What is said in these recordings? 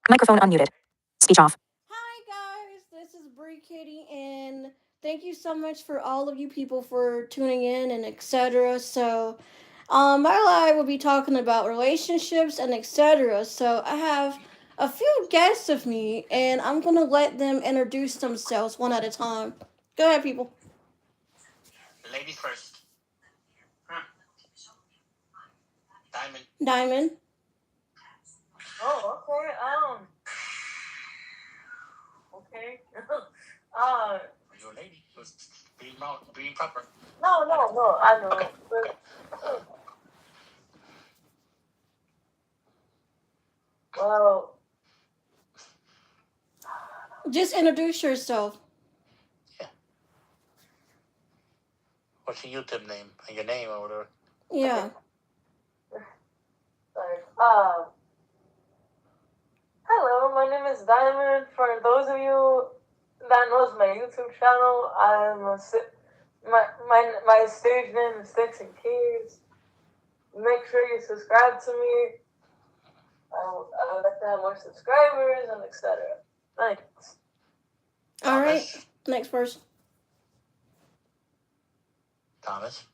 Microphone unmuted. Speech off. Hi guys, this is Bree Kitty, and thank you so much for all of you people for tuning in and etc. So, my live will be talking about relationships and etc. So I have a few guests of me, and I'm gonna let them introduce themselves one at a time. Go ahead, people. Ladies first. Hmm. Diamond. Diamond. Oh, okay. Okay. uh, You're a lady. So being proper. no. I know. Okay. Well, Just introduce yourself. Yeah. What's your YouTube name? And your name or whatever? Yeah. sorry. Hello. My name is Diamond. For those of you that knows my YouTube channel, my stage name is Sticks and Keys. Make sure you subscribe to me. I would like to have more subscribers and etc. Thanks. All right. Next person. Thomas.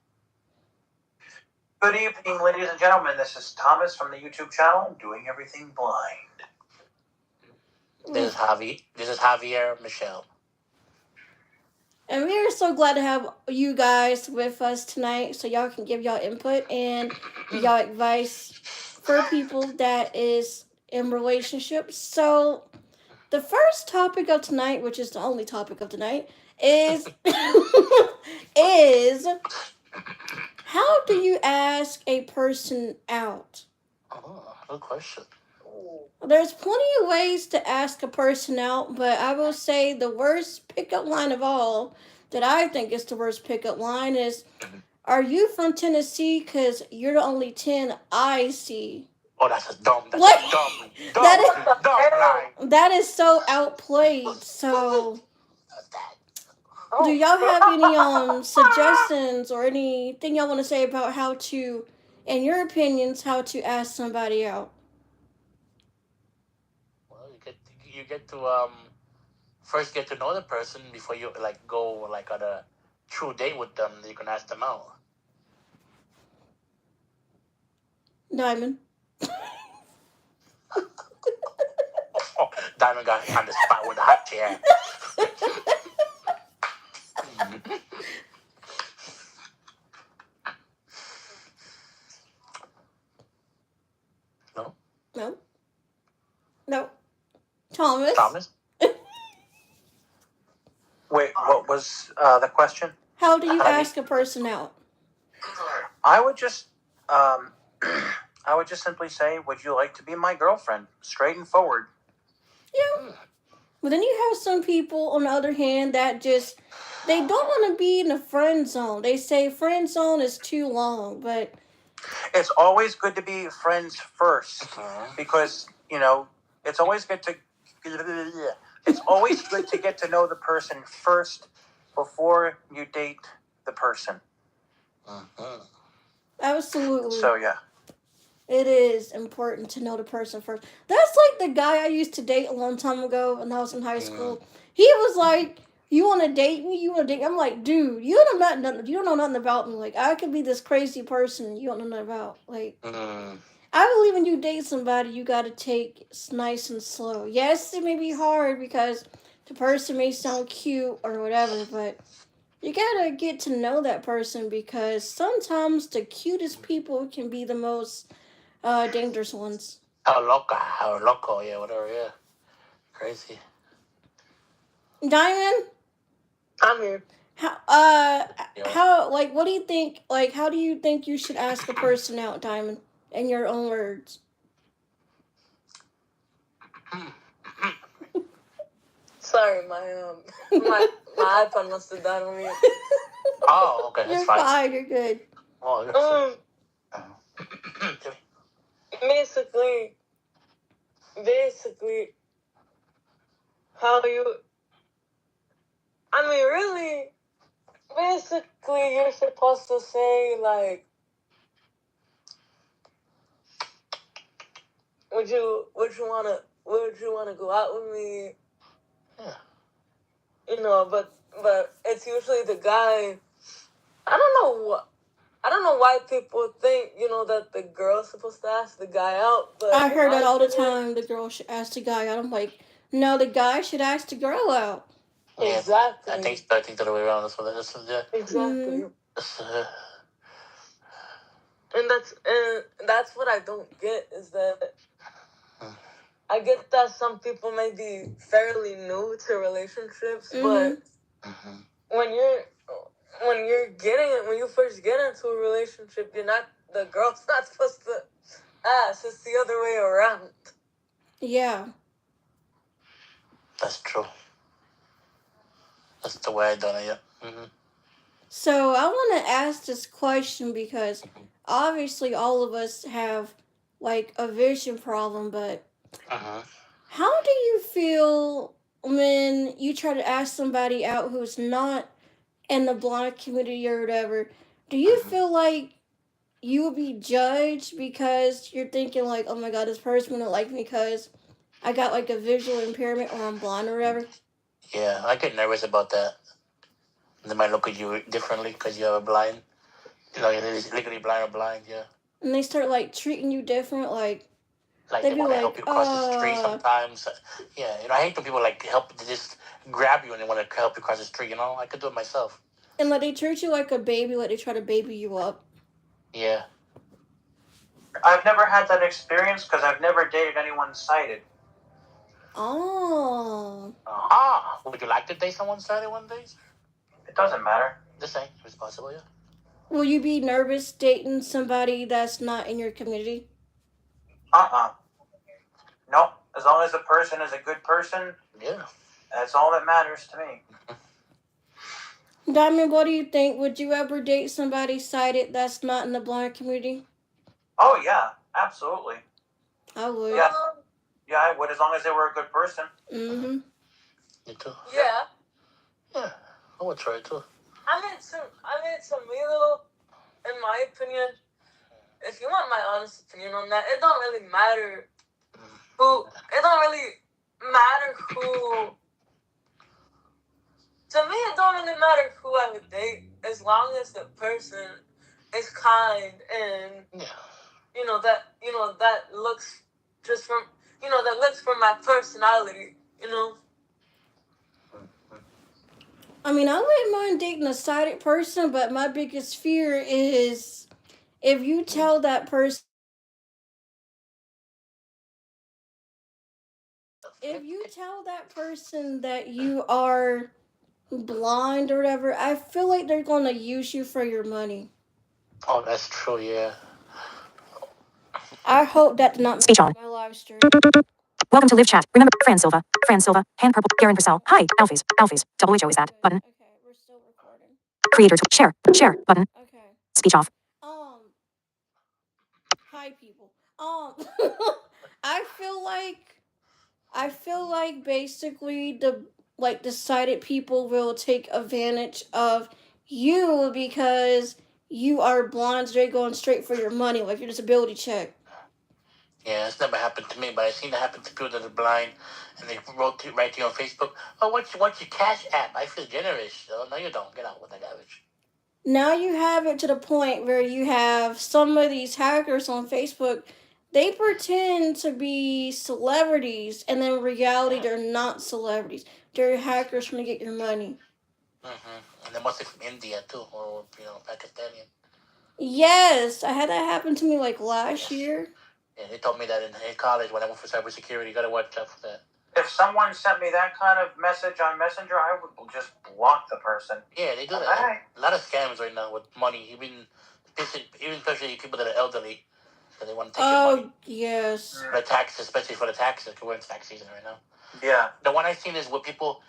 Good evening, ladies and gentlemen. This is Thomas from the YouTube channel, Doing Everything Blind. This is Javier Michelle. And we are so glad to have you guys with us tonight so y'all can give y'all input and y'all advice for people that is in relationships. So the first topic of tonight, which is the only topic of tonight, is is how do you ask a person out? Oh, good question. There's plenty of ways to ask a person out, but I will say the worst pickup line of all that I think is the worst pickup line is, "Are you from Tennessee? Because you're the only 10 I see." Oh, that's a dumb That line. That is so outplayed. So, do y'all have any suggestions or anything y'all want to say about how to, in your opinions, how to ask somebody out? Well, you get to first get to know the person before you go on a true date with them. You can ask them out. Diamond. Oh, Diamond got on the spot with the hot chair. No. No. No. Thomas. Wait, what was the question? How do you ask a person out? I would just simply say, "Would you like to be my girlfriend?" Straight and forward. Yeah. But then you have some people, on the other hand, that just, they don't want to be in the friend zone. They say friend zone is too long, but it's always good to be friends first, because it's always good to get to know the person first before you date the person. Absolutely. So yeah. It is important to know the person first. That's like the guy I used to date a long time ago when I was in high school. He was like, "You want to date me? You want to date me?" I'm like, "Dude, you don't know nothing about me. Like, I could be this crazy person you don't know nothing about. Like, I believe when you date somebody, you got to take it nice and slow. Yes, it may be hard because the person may sound cute or whatever, but you gotta get to know that person, because sometimes the cutest people can be the most dangerous ones." How loco, yeah, whatever, yeah. Crazy. Diamond? I'm here. How, like, what do you think, like, how do you think you should ask a person out, Diamond, in your own words? Sorry, my iPod must have died on me. Oh, okay, that's fine. You're fine, you're good. Oh, basically, how you, I mean, really, basically, you're supposed to say, like, would you wanna would you want to go out with me? Yeah. You know, but it's usually the guy. I don't know why people think, that the girl's supposed to ask the guy out, but I in heard my that all the opinion, time. The girl should ask the guy out. I'm like, no, the guy should ask the girl out. Yeah, exactly. I think the other way around. That's yeah. Exactly. That's, And that's what I don't get is that Mm. I get that some people may be fairly new to relationships, but Mhm. when you first get into a relationship, the girl's not supposed to ask. It's the other way around. Yeah. That's true. That's the way I done it. Yeah. So I want to ask this question because obviously all of us have like a vision problem, but how do you feel when you try to ask somebody out who's not in the blind community or whatever? Do you feel like you would be judged because you're thinking like, oh my god, this person wouldn't like me because I got like a visual impairment or I'm blind or whatever? Yeah, I get nervous about that. They might look at you differently because you're blind. You're legally blind or blind, yeah. And they start like treating you different, like Like they'd they be want to help like, you cross the street sometimes. Yeah, I hate when people like help they just grab you and they want to help you cross the street. I could do it myself. and like they treat you like a baby, like they try to baby you up. Yeah. I've never had that experience because I've never dated anyone sighted. Oh. Would you like to date someone sighted one day? It doesn't matter. The same. It's possible, yeah. Will you be nervous dating somebody that's not in your community? Nope. As long as the person is a good person, yeah, that's all that matters to me. Diamond, what do you think? Would you ever date somebody sighted that's not in the blind community? Oh yeah, absolutely. I would. Yeah, I would as long as they were a good person. Mm-hmm. Me too. Yeah. Yeah, I would try too. I made some real, in my opinion, if you want my honest opinion on that, it don't really matter who. It don't really matter who. To me, it don't really matter who I would date as long as the person is kind and that looks just from that looks from my personality. I mean, I wouldn't mind dating a sighted person, but my biggest fear is if you tell that person that you are blind or whatever, I feel like they're going to use you for your money. Oh, that's true, yeah. I hope that did not Speech on. my live stream. Welcome to live chat. Remember, Fran Silva, hand purple, Garen Purcell. Hi, Alphys, double H O is that button. Okay, we're still recording. Creator to share button. Okay. Speech off. Hi people. I feel like basically the sighted people will take advantage of you because you are blind, so they're going straight for your money, like your disability check. Yeah, it's never happened to me, but I've seen it happen to people that are blind, and they write to you on Facebook, oh, what's your Cash App? I feel generous. Oh, no, you don't. Get out with that garbage. Now you have it to the point where you have some of these hackers on Facebook, they pretend to be celebrities, and then in reality, they're not celebrities. They're hackers trying to get your money. And they must be from India, too, or, Pakistani. Yes, I had that happen to me, like, last year. Yeah, they told me that in college when I went for cybersecurity. You got to watch out for that. If someone sent me that kind of message on Messenger, I would just block the person. Yeah, they do that. A lot of scams right now with money, even especially people that are elderly, so they want to take your money. Oh, yes. For the taxes, especially for the taxes, because we're in tax season right now. Yeah. The one I've seen is what they call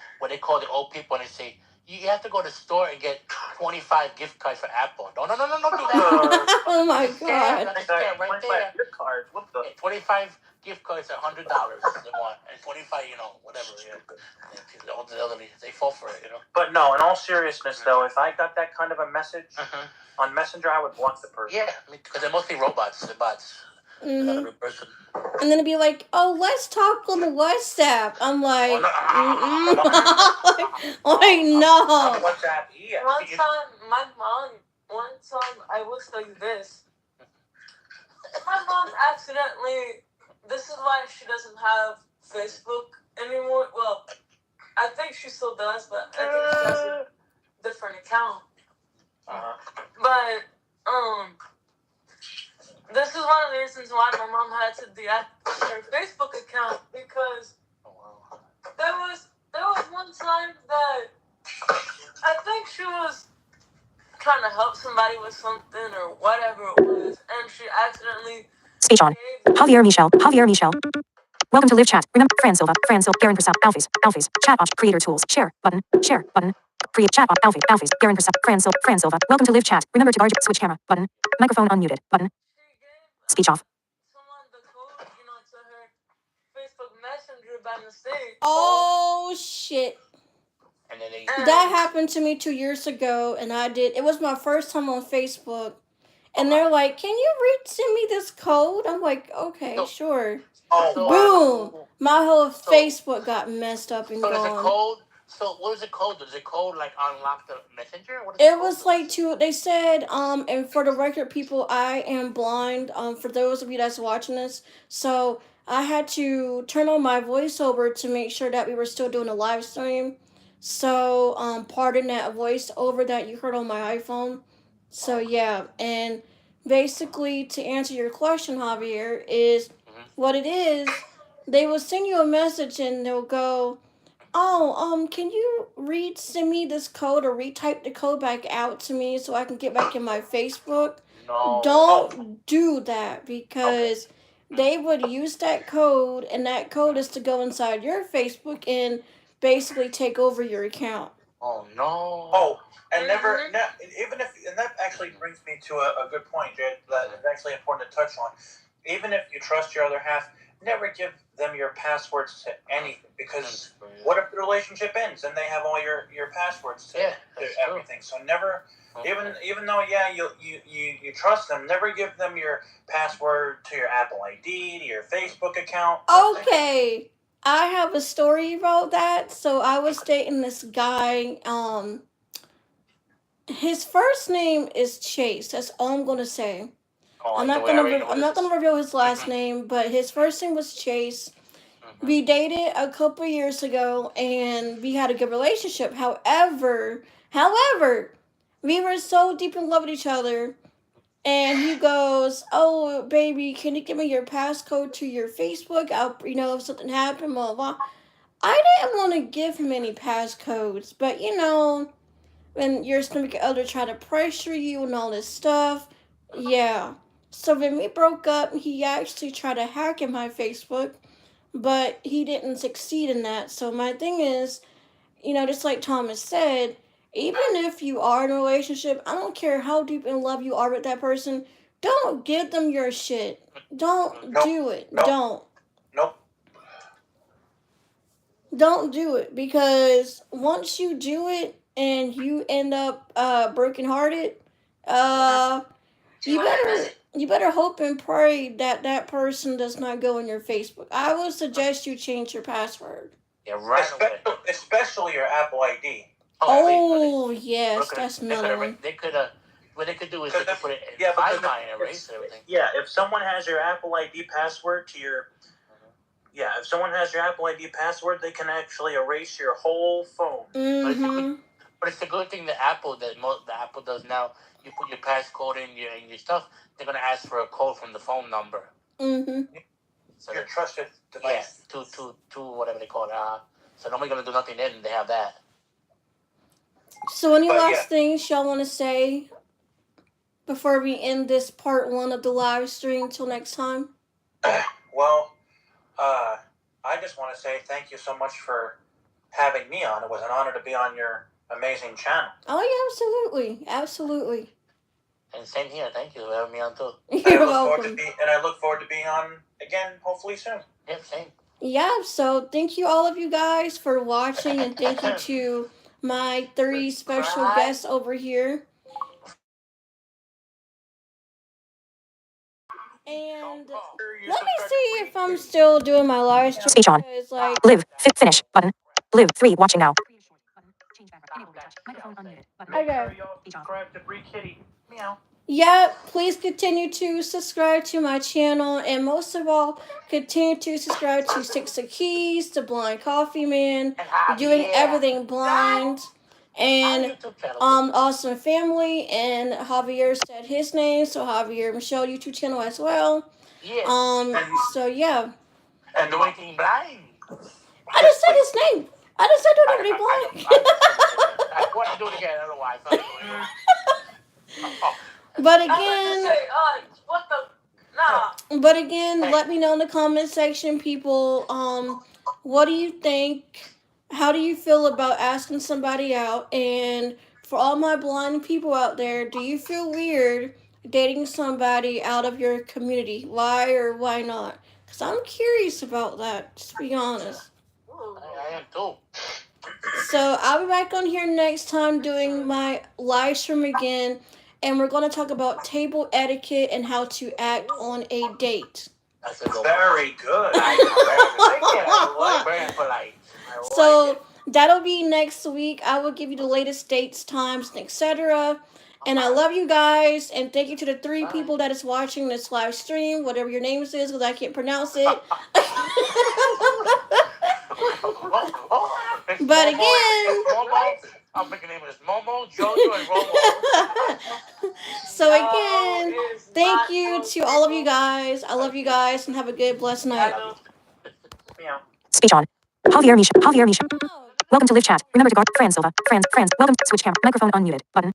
the old people, and they say, you have to go to the store and get 25 gift cards for Apple. No, don't do that. Oh, my God. That's a scam right there. Gift cards. What the? 25 gift cards are $100 they want, and 25, whatever. The elderly, they fall for it, But no, in all seriousness, though, if I got that kind of a message on Messenger, I would block the person. Yeah, because they're mostly robots, they're bots. Mm-hmm. person. And then it'd be like, oh, let's talk on the WhatsApp. I'm like, like no. WhatsApp, yeah. One time, my mom. One time, I will tell you this. My mom accidentally. This is why she doesn't have Facebook anymore. Well, I think she still does, but I think she has a different account. But this is one of the reasons why my mom had to deactivate her Facebook account, because there was one time that I think she was trying to help somebody with something or whatever it was, and she accidentally Speech on. Javier Michel. Javier Michel. Welcome to live chat. Remember, Fran Silva. Fran Silva. Garen Purcell. Alphys. Alphys. Chat option. Creator tools. Share button. Share button. Create chat op. Alphys. Alphys. Garen Purcell. Fran Silva. Fran Silva. Welcome to live chat. Remember to guard your switch camera button. Microphone unmuted button. Speech off. someone the code, to her Facebook Messenger by mistake. Oh shit. And then they. That happened to me 2 years ago, and it was my first time on Facebook. And they're like, can you send me this code? I'm like, okay, sure. Boom. My whole Facebook got messed up and So gone. there's a code. So what is the code? Does the code like unlock the messenger? What is It was like they said, and for the record, people, I am blind, for those of you that's watching this. So I had to turn on my voiceover to make sure that we were still doing a live stream. So, pardon that voiceover that you heard on my iPhone. So yeah, and basically to answer your question, Javier, is what it is, they will send you a message and they'll go, oh, can you send me this code or retype the code back out to me so I can get back in my Facebook? No. Don't do that, because they would use that code, and that code is to go inside your Facebook and basically take over your account. Oh no. Oh, and even if, and that actually brings me to a good point, Jay, that is actually important to touch on. Even if you trust your other half, never give them your passwords to anything, because what if the relationship ends and they have all your passwords to everything? So never, even though you trust them, never give them your password to your Apple ID, to your Facebook account. Okay, I have a story about that. So I was dating this guy. His first name is Chase. That's all I'm gonna say. I'm not gonna reveal his last name, but his first name was Chase. We dated a couple years ago, and we had a good relationship. However, we were so deep in love with each other. And he goes, "Oh, baby, can you give me your passcode to your Facebook? If something happened, blah blah." I didn't want to give him any passcodes, but when your significant other try to pressure you and all this stuff, yeah. So when we broke up, he actually tried to hack in my Facebook, but he didn't succeed in that. So my thing is, just like Thomas said, even if you are in a relationship, I don't care how deep in love you are with that person, don't give them your shit. Don't do it. Don't. Nope. Don't do it, because once you do it and you end up brokenhearted, you better hope and pray that person does not go in your Facebook. I would suggest you change your password. Yeah, right. Especially your Apple ID. Oh, yes, that's another one. What they could do is they could put it in Find My and erase everything. Yeah, if someone has your Apple ID password to your... if someone has your Apple ID password, they can actually erase your whole phone. Mm-hmm. But it's a good thing that Apple does now. You put your passcode in your stuff, they're gonna ask for a code from the phone number. Mm-hmm. So your trusted device. Yeah, to whatever they call it. So nobody's gonna do nothing then. They have that. So any last things y'all want to say before we end this part 1 of the live stream till next time? Well, I just want to say thank you so much for having me on. It was an honor to be on your amazing channel. Oh yeah, absolutely. And same here. Thank you for having me on too. You're welcome. I look forward to being on again, hopefully soon. Yep, same. Yeah, so thank you all of you guys for watching, and thank you to my 3 special guests over here. And You let me subscribe to see Bree if I'm Kitty. still doing my live stream. Speech on. Because, like, Live. Finish. Button. Live. 3. Watching now. okay. Subscribe to Bree Kitty. Meow. Yeah, please continue to subscribe to my channel, and most of all, continue to subscribe to Six of Keys, the Blind Coffee Man, And doing Javier. everything blind, Our and YouTube channel. Awesome Family, and Javier said his name, so Javier Michelle YouTube channel as well. Yes. So yeah, And the Waiting Blind. I just said his name. I just said don't everybody blind. I want to do it again. I don't know why. I thought it was. But I was again. gonna say, what the? Nah. But again, let me know in the comment section, people. What do you think? How do you feel about asking somebody out? And for all my blind people out there, do you feel weird dating somebody out of your community? Why or why not? Because I'm curious about that, just to be honest. I am too. So I'll be back on here next time doing my live stream again. And we're going to talk about table etiquette and how to act on a date. That's a good one. Very good. Very polite. So that'll be next week. I will give you the latest dates, times, etc. And I love you guys. And thank you to the 3 people that is watching this live stream, whatever your names is, because I can't pronounce it. But again, I'm making name is Momo, Jojo, and Romo. So again, thank you to all of you guys. I love you guys and have a good, blessed night. Meow. Speech on. Javier Misha. Welcome to live chat. Remember to guard. Fran Silva. Welcome. Switch camera. Microphone unmuted. Button.